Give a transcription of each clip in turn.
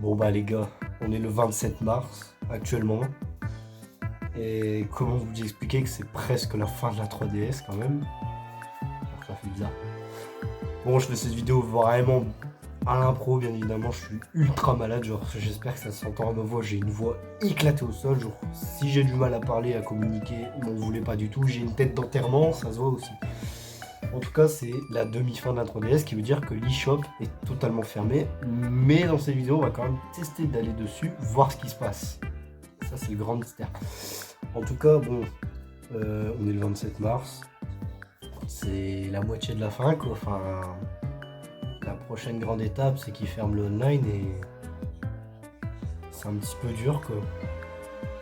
Bon bah les gars, on est le 27 mars actuellement. Et comment vous expliquer que c'est presque la fin de la 3DS quand même. Donc ça fait bizarre. Bon, je fais cette vidéo vraiment à l'impro, bien évidemment. Je suis ultra malade, genre j'espère que ça s'entend à ma voix. J'ai une voix éclatée au sol, genre si j'ai du mal à parler, à communiquer, m'en voulez pas du tout. J'ai une tête d'enterrement, ça se voit aussi. En tout cas, c'est la demi-fin de la 3DS qui veut dire que l'eShop est totalement fermé. Mais dans cette vidéo, on va quand même tester d'aller dessus, voir ce qui se passe. Ça, c'est le grand mystère. En tout cas, bon, on est le 27 mars. C'est la moitié de la fin, quoi. Enfin, la prochaine grande étape, c'est qu'ils ferment le online et c'est un petit peu dur, quoi.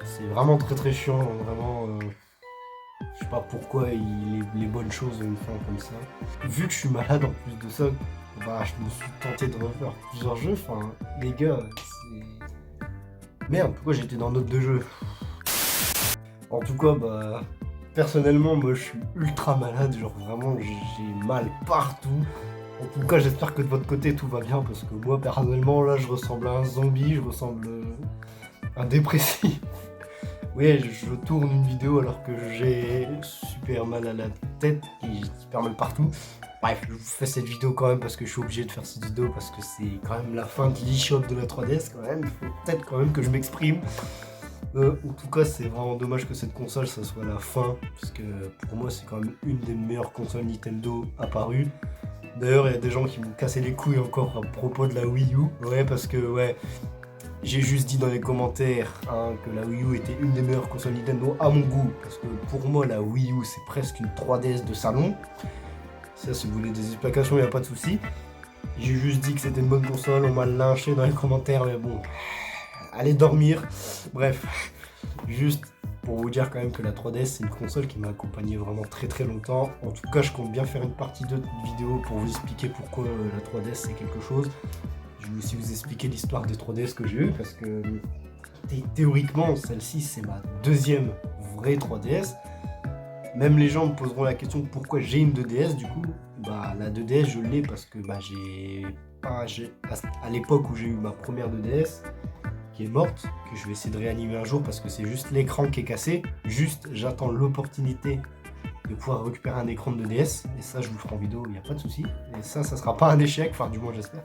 C'est vraiment très très chiant, vraiment. Je sais pas pourquoi les bonnes choses ont une fin comme ça. Vu que je suis malade en plus de ça, bah je me suis tenté de refaire plusieurs jeux. Enfin, les gars, c'est... Merde, pourquoi j'étais dans Note de jeu? En tout cas, bah... Personnellement, moi je suis ultra malade, genre vraiment j'ai mal partout. En tout cas, j'espère que de votre côté tout va bien parce que moi personnellement, là je ressemble à un zombie, je ressemble à un dépressif. Oui, je tourne une vidéo alors que j'ai super mal à la tête et j'ai super mal partout. Bref, je vous fais cette vidéo quand même parce que je suis obligé de faire cette vidéo parce que c'est quand même la fin de l'eShop de la 3DS quand même. Il faut peut-être quand même que je m'exprime. En tout cas, c'est vraiment dommage que cette console, ça soit la fin parce que pour moi, c'est quand même une des meilleures consoles Nintendo apparues. D'ailleurs, il y a des gens qui m'ont cassé les couilles encore à propos de la Wii U. Ouais, parce que ouais... J'ai juste dit dans les commentaires que la Wii U était une des meilleures consoles Nintendo à mon goût. Parce que pour moi, la Wii U, c'est presque une 3DS de salon. Ça, si vous voulez des explications, il n'y a pas de souci. J'ai juste dit que c'était une bonne console, on m'a lynché dans les commentaires, mais bon. Allez dormir. Bref, juste pour vous dire quand même que la 3DS, c'est une console qui m'a accompagné vraiment très très longtemps. En tout cas, je compte bien faire une partie 2 de vidéo pour vous expliquer pourquoi la 3DS, c'est quelque chose. Je vais aussi vous expliquer l'histoire des 3DS que j'ai eu parce que théoriquement, celle-ci, c'est ma deuxième vraie 3DS. Même les gens me poseront la question pourquoi j'ai une 2DS. Du coup, bah, la 2DS, je l'ai parce que bah, à l'époque où j'ai eu ma première 2DS, qui est morte, que je vais essayer de réanimer un jour parce que c'est juste l'écran qui est cassé. Juste, j'attends l'opportunité de pouvoir récupérer un écran de 2DS. Et ça, je vous le ferai en vidéo, il n'y a pas de souci. Et ça sera pas un échec, enfin du moins j'espère.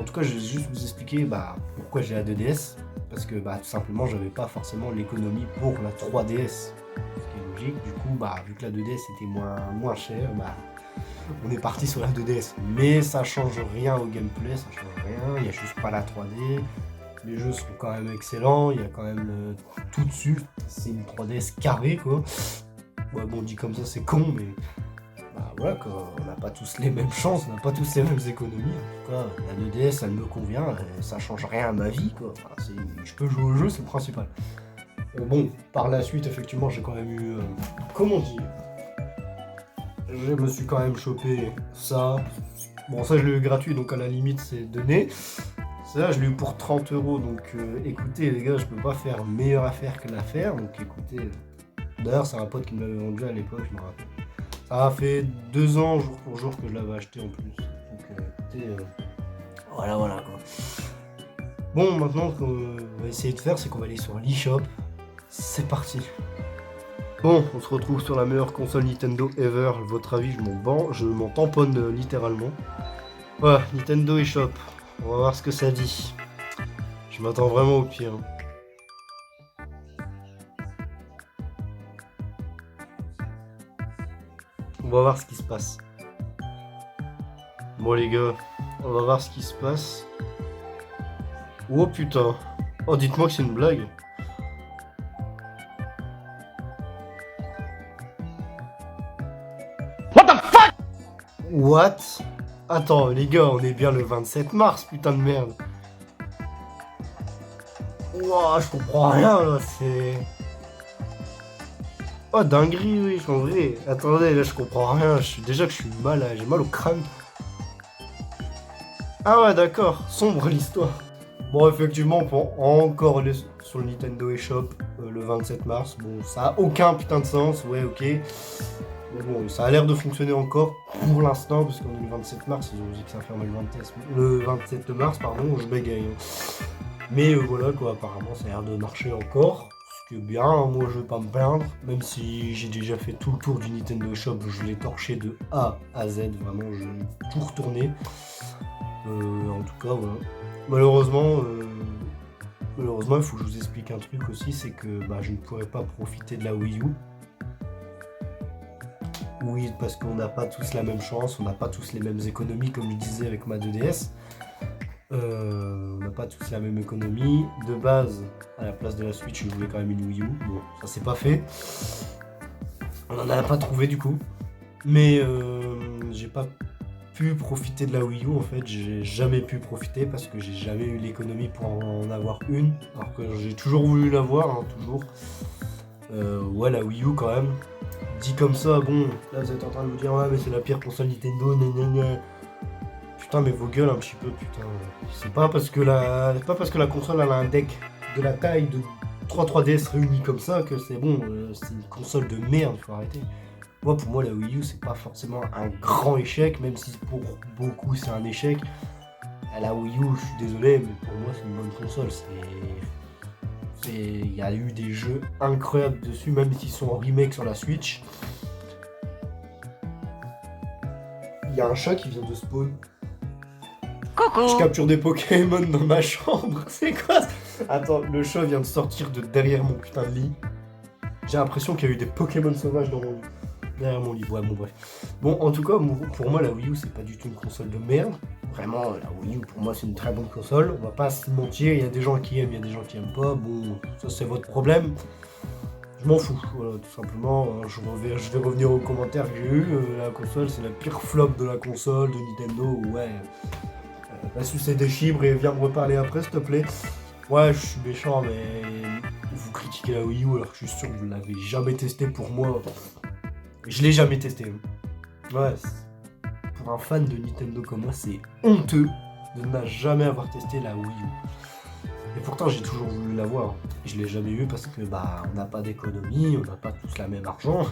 En tout cas, je vais juste vous expliquer pourquoi j'ai la 2DS. Parce que tout simplement, j'avais pas forcément l'économie pour la 3DS. Ce qui est logique. Du coup, vu que la 2DS était moins chère, on est parti sur la 2DS. Mais ça change rien au gameplay, ça change rien. Il n'y a juste pas la 3D. Les jeux sont quand même excellents. Il y a quand même tout dessus. C'est une 3DS carrée, quoi. Ouais, bon, dit comme ça, c'est con, mais... voilà quoi, on n'a pas tous les mêmes chances, on n'a pas tous les mêmes économies. En tout cas, la 2DS elle me convient, ça change rien à ma vie quoi. Enfin, je peux jouer au jeu, c'est le principal. Bon, par la suite, effectivement, j'ai quand même eu. Comment dire? Je me suis quand même chopé ça. Bon, ça je l'ai eu gratuit, donc à la limite c'est donné. Ça, je l'ai eu pour 30 euros, donc écoutez les gars, je peux pas faire meilleure affaire que l'affaire, donc écoutez. D'ailleurs, c'est un pote qui me l'avait vendu à l'époque, je me rappelle. Ça a fait 2 ans jour pour jour que je l'avais acheté en plus. Donc écoutez, voilà quoi. Bon, maintenant ce qu'on va essayer de faire, c'est qu'on va aller sur l'eShop. C'est parti. Bon, on se retrouve sur la meilleure console Nintendo ever. Votre avis, je m'en tamponne littéralement. Voilà, Nintendo eShop. On va voir ce que ça dit. Je m'attends vraiment au pire. On va voir ce qui se passe. Bon les gars, on va voir ce qui se passe. Oh putain. Oh dites-moi que c'est une blague. What the fuck? What? Attends les gars, on est bien le 27 mars, putain de merde. Ouah, je comprends rien là, c'est... Oh dinguerie, oui, en vrai. Attendez, là je comprends rien. Déjà que je suis mal, j'ai mal au crâne. Ah ouais, d'accord. Sombre l'histoire. Bon, effectivement, on peut encore aller sur le Nintendo eShop le 27 mars. Bon, ça a aucun putain de sens. Ouais, ok. Mais bon, ça a l'air de fonctionner encore pour l'instant, parce qu'on est le 27 mars, ils ont dit que ça fermait le 27 mars, pardon, je bégaye. Hein. Mais voilà quoi, apparemment ça a l'air de marcher encore. Ce qui est bien, hein, moi je vais pas me plaindre, même si j'ai déjà fait tout le tour du Nintendo Shop, je l'ai torché de A à Z, vraiment, j'ai tout retourné. En tout cas, voilà. Malheureusement, il faut que je vous explique un truc aussi, c'est que je ne pourrais pas profiter de la Wii U. Oui, parce qu'on n'a pas tous la même chance, on n'a pas tous les mêmes économies, comme je disais avec ma 2DS. On n'a pas tous la même économie. De base, à la place de la Switch, je voulais quand même une Wii U. Bon, ça s'est pas fait. On n'en a pas trouvé du coup. Mais j'ai pas pu profiter de la Wii U en fait. J'ai jamais pu profiter parce que j'ai jamais eu l'économie pour en avoir une. Alors que j'ai toujours voulu l'avoir, hein, toujours. Ouais, la Wii U quand même. Dit comme ça, bon, là vous êtes en train de vous dire, ouais, mais c'est la pire console Nintendo, gna. Putain, mais vos gueules un petit peu, putain. C'est pas parce que la console elle a un deck de la taille de 3DS réunis comme ça que c'est bon, c'est une console de merde, faut arrêter. Moi, pour moi, la Wii U, c'est pas forcément un grand échec, même si pour beaucoup c'est un échec. La Wii U, je suis désolé, mais pour moi, c'est une bonne console. Il y a eu des jeux incroyables dessus, même s'ils sont en remake sur la Switch. Il y a un chat qui vient de spawn. Coucou. Je capture des Pokémon dans ma chambre. C'est quoi ça? Attends, le chat vient de sortir de derrière mon putain de lit. J'ai l'impression qu'il y a eu des Pokémon sauvages dans mon lit. Derrière mon lit, ouais, bon bref. Bon, en tout cas, pour moi, la Wii U, c'est pas du tout une console de merde. Vraiment, la Wii U, pour moi, c'est une très bonne console. On va pas se mentir, il y a des gens qui aiment, il y a des gens qui aiment pas. Bon, ça, c'est votre problème. Je m'en fous, voilà, tout simplement. Je vais revenir aux commentaires que j'ai eu. La console, c'est la pire flop de la console, de Nintendo. Ouais, va sucer des chibres et viens me reparler après, s'il te plaît. Ouais, je suis méchant, mais vous critiquez la Wii U alors que je suis sûr que vous l'avez jamais testé pour moi. Je l'ai jamais testé. Ouais, pour un fan de Nintendo comme moi, c'est honteux de ne jamais avoir testé la Wii U. Et pourtant, j'ai toujours voulu l'avoir. Je l'ai jamais eu parce que on n'a pas d'économie, on n'a pas tous la même argent.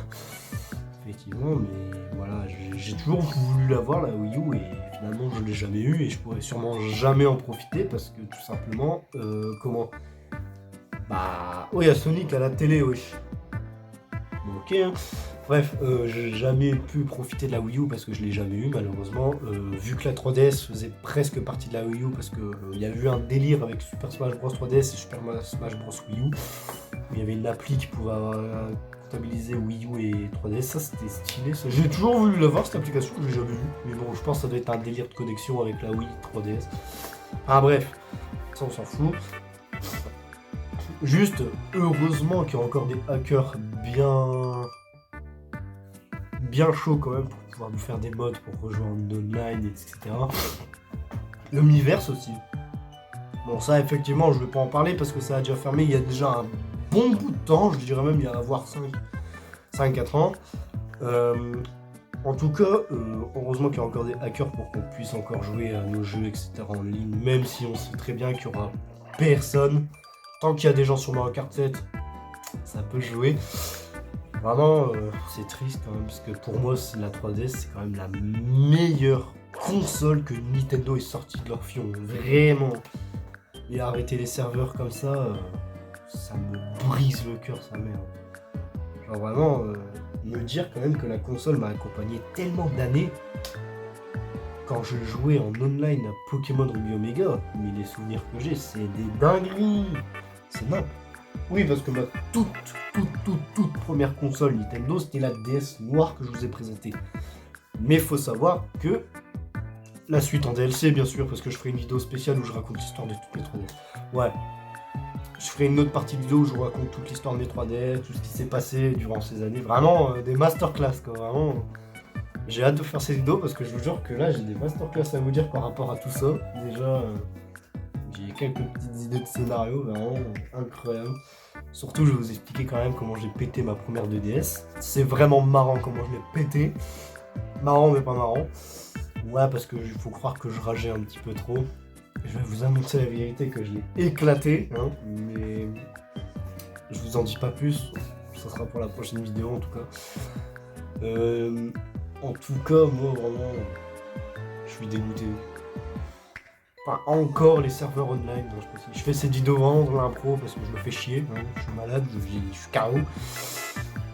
Effectivement, mais voilà, j'ai toujours voulu l'avoir la Wii U et finalement je l'ai jamais eu et je pourrais sûrement jamais en profiter parce que tout simplement, comment? Oh, il y a Sonic à la télé, wesh. Bon, ok, hein. Bref, j'ai jamais pu profiter de la Wii U parce que je l'ai jamais eu malheureusement. Vu que la 3DS faisait presque partie de la Wii U parce que il y a eu un délire avec Super Smash Bros 3DS et Super Smash Bros Wii U où il y avait une appli qui pouvait comptabiliser Wii U et 3DS, ça c'était stylé. Ça. J'ai toujours voulu l'avoir cette application, je l'ai jamais vue. Mais bon, je pense que ça doit être un délire de connexion avec la Wii 3DS. Ah bref, ça on s'en fout. Juste, heureusement qu'il y a encore des hackers bien chaud quand même pour pouvoir nous faire des mods pour rejoindre online, etc. L'Omniverse aussi. Bon ça effectivement je vais pas en parler parce que ça a déjà fermé il y a déjà un bon bout de temps, je dirais même il y a à voir 5-4 ans. En tout cas, heureusement qu'il y a encore des hackers pour qu'on puisse encore jouer à nos jeux, etc. en ligne, même si on sait très bien qu'il y aura personne. Tant qu'il y a des gens sur Mario Kart 7, ça peut jouer. Vraiment, c'est triste quand même, parce que pour moi, la 3DS, c'est quand même la meilleure console que Nintendo ait sortie de leur fion. Vraiment. Et arrêter les serveurs comme ça, ça me brise le cœur, sa mère. Genre vraiment, me dire quand même que la console m'a accompagné tellement d'années. Quand je jouais en online à Pokémon Ruby Omega, mais les souvenirs que j'ai, c'est des dingueries. C'est nappe. Oui, parce que ma toute première console Nintendo, c'était la DS noire que je vous ai présentée. Mais faut savoir que la suite en DLC, bien sûr, parce que je ferai une vidéo spéciale où je raconte l'histoire de toutes les 3DS. Ouais. Je ferai une autre partie de vidéo où je vous raconte toute l'histoire de mes 3DS, tout ce qui s'est passé durant ces années. Vraiment, des masterclass, quoi. Vraiment. J'ai hâte de faire ces vidéos parce que je vous jure que là, j'ai des masterclass à vous dire par rapport à tout ça. Déjà, j'ai quelques petites idées de scénario, vraiment incroyables. Surtout, je vais vous expliquer quand même comment j'ai pété ma première 2DS. C'est vraiment marrant comment je l'ai pété. Marrant, mais pas marrant. Ouais, parce que il faut croire que je rageais un petit peu trop. Je vais vous annoncer la vérité que je l'ai éclaté, hein, mais je vous en dis pas plus. Ça sera pour la prochaine vidéo en tout cas. En tout cas, moi vraiment, je suis dégoûté. Enfin, encore les serveurs online. Non, je fais cette vidéo vraiment dans l'impro parce que je me fais chier. Hein. Je suis malade, je suis KO.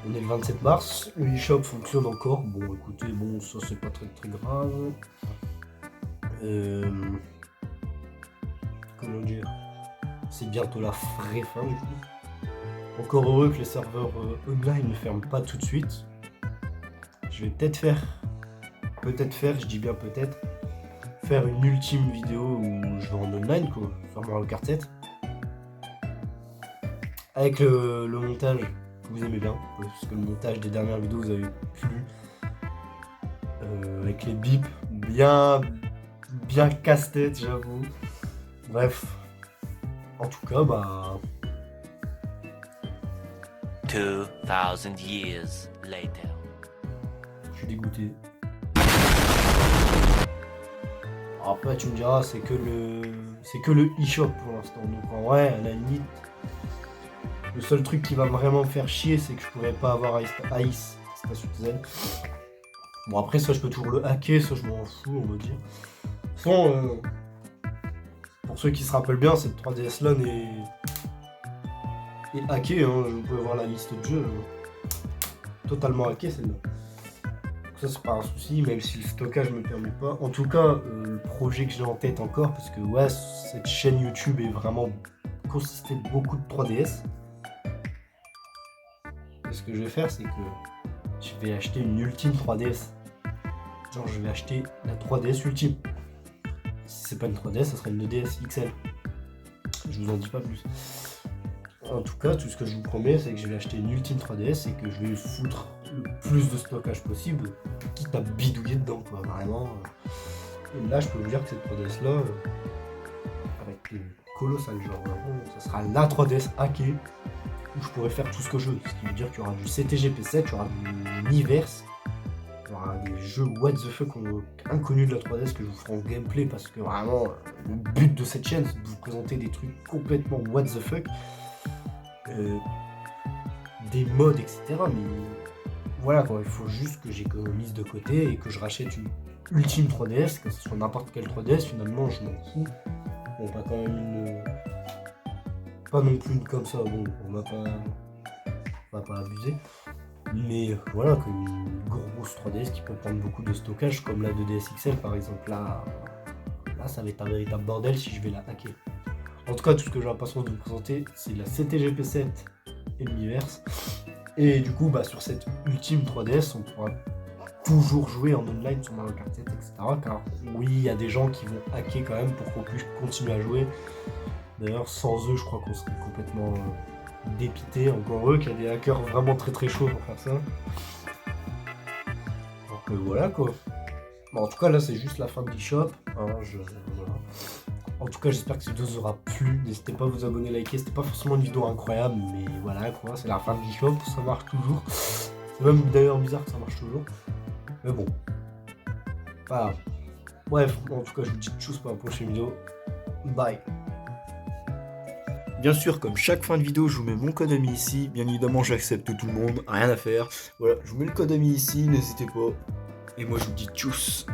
On est le 27 mars. Le eShop fonctionne encore. Bon, écoutez, bon, ça c'est pas très très grave. Comment dire? C'est bientôt la vraie fin du coup. Encore heureux que les serveurs online ne ferment pas tout de suite. Je vais peut-être faire, je dis bien peut-être, faire une ultime vidéo où je vais en online quoi, sur Mario Kart 7. Avec le montage que vous aimez bien, parce que le montage des dernières vidéos vous avez plu. Avec les bips bien casse-tête j'avoue. Bref. En tout cas bah. 2000 years later. Je suis dégoûté. Après tu me diras c'est que le eShop pour l'instant. Donc en vrai à la limite. Le seul truc qui va vraiment me faire chier c'est que je pourrais pas avoir Ice Station Z. Bon après ça je peux toujours le hacker, ça je m'en fous on va dire. Sans pour ceux qui se rappellent bien cette 3DS là est hackée, hein. Vous pouvez voir la liste de jeux. Totalement hackée celle-là. Ça c'est pas un souci, même si le stockage me permet pas. En tout cas, le projet que j'ai en tête encore, parce que ouais, cette chaîne YouTube est vraiment consistée de beaucoup de 3DS. Et ce que je vais faire, c'est que je vais acheter une ultime 3DS. Genre, je vais acheter la 3DS ultime. Si c'est pas une 3DS, ça serait une 2DS XL. Je vous en dis pas plus. En tout cas, tout ce que je vous promets, c'est que je vais acheter une ultime 3DS et que je vais foutre le plus de stockage possible, quitte à bidouiller dedans, quoi, vraiment. Et là, je peux vous dire que cette 3DS là, va être colossale, genre vraiment, ça sera la 3DS hackée, où je pourrai faire tout ce que je veux. Ce qui veut dire qu'il y aura du CTGP7, il y aura du Miiverse, il y aura des jeux what the fuck inconnus de la 3DS que je vous ferai en gameplay, parce que vraiment, le but de cette chaîne, c'est de vous présenter des trucs complètement what the fuck. Des modes, etc. Mais voilà quoi, il faut juste que j'économise de côté et que je rachète une ultime 3DS, que ce soit n'importe quelle 3DS, finalement je m'en fous. Bon, pas quand même une. Pas non plus une comme ça, bon, on va pas abuser. Mais voilà, comme une grosse 3DS qui peut prendre beaucoup de stockage, comme la 2DS XL par exemple. Là, ça va être un véritable bordel si je vais la hacker. En tout cas, tout ce que j'ai l'impression de vous présenter, c'est la CTGP7 et le Miiverse. Et du coup, bah, sur cette ultime 3DS, on pourra toujours jouer en online sur Mario Kart 7, etc. Car oui, il y a des gens qui vont hacker quand même pour qu'on puisse continuer à jouer. D'ailleurs, sans eux, je crois qu'on serait complètement dépité. Encore eux, qu'il y a des hackers vraiment très très chauds pour faire ça. Donc voilà quoi. Bon, en tout cas, là, c'est juste la fin de l'eShop. Hein, voilà. En tout cas, j'espère que cette vidéo vous aura plu. N'hésitez pas à vous abonner, liker. C'était pas forcément une vidéo incroyable, mais voilà quoi, c'est la fin de l'eShop, ça marche toujours. C'est même d'ailleurs bizarre que ça marche toujours. Mais bon. Voilà. Bref, en tout cas, je vous dis tchuss pour la prochaine vidéo. Bye. Bien sûr, comme chaque fin de vidéo, je vous mets mon code ami ici. Bien évidemment, j'accepte tout le monde, rien à faire. Voilà, je vous mets le code ami ici, n'hésitez pas. Et moi, je vous dis tchuss.